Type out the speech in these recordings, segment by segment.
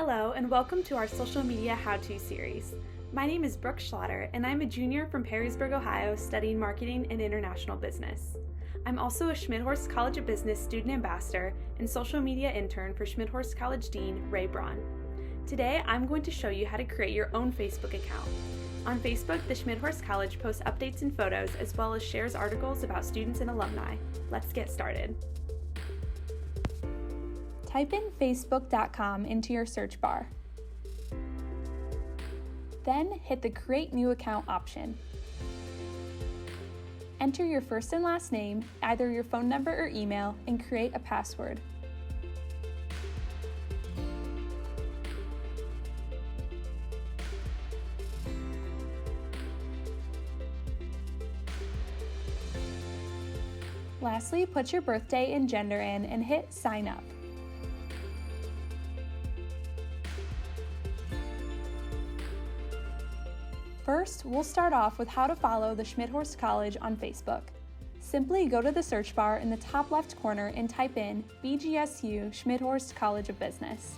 Hello, and welcome to our social media how-to series. My name is Brooke Schlatter, and I'm a junior from Perrysburg, Ohio, studying marketing and international business. I'm also a Schmidt College of Business student ambassador and social media intern for Schmidt College Dean Ray Braun. Today, I'm going to show you how to create your own Facebook account. On Facebook, the Schmidt College posts updates and photos as well as shares articles about students and alumni. Let's get started. Type in facebook.com into your search bar. Then hit the Create New Account option. Enter your first and last name, either your phone number or email, and create a password. Lastly, put your birthday and gender in and hit Sign Up. First, we'll start off with how to follow the Schmidt College on Facebook. Simply go to the search bar in the top left corner and type in BGSU Schmidt College of Business.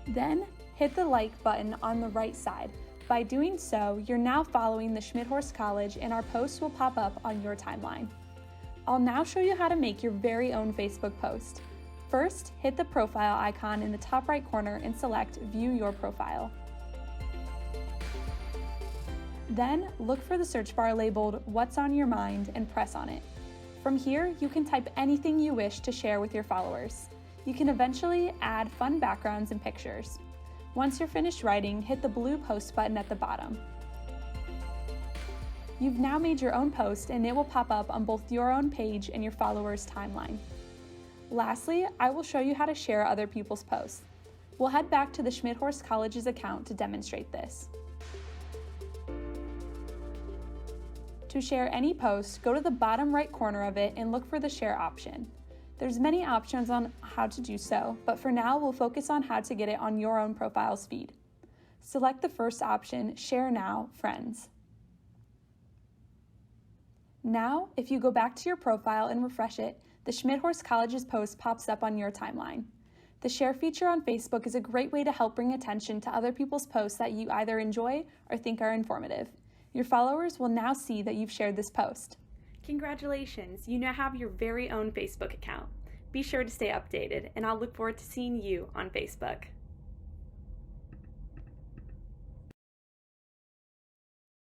Then, hit the like button on the right side. By doing so, you're now following the Schmidt College and our posts will pop up on your timeline. I'll now show you how to make your very own Facebook post. First, hit the profile icon in the top right corner and select View Your Profile. Then, look for the search bar labeled What's on Your Mind and press on it. From here, you can type anything you wish to share with your followers. You can eventually add fun backgrounds and pictures. Once you're finished writing, hit the blue post button at the bottom. You've now made your own post and it will pop up on both your own page and your followers' timeline. Lastly, I will show you how to share other people's posts. We'll head back to the Schmidt College's account to demonstrate this. To share any post, go to the bottom right corner of it and look for the share option. There's many options on how to do so, but for now we'll focus on how to get it on your own profile's feed. Select the first option, Share Now, Friends. Now, if you go back to your profile and refresh it, the Schmidt College's post pops up on your timeline. The share feature on Facebook is a great way to help bring attention to other people's posts that you either enjoy or think are informative. Your followers will now see that you've shared this post. Congratulations, you now have your very own Facebook account. Be sure to stay updated, and I'll look forward to seeing you on Facebook.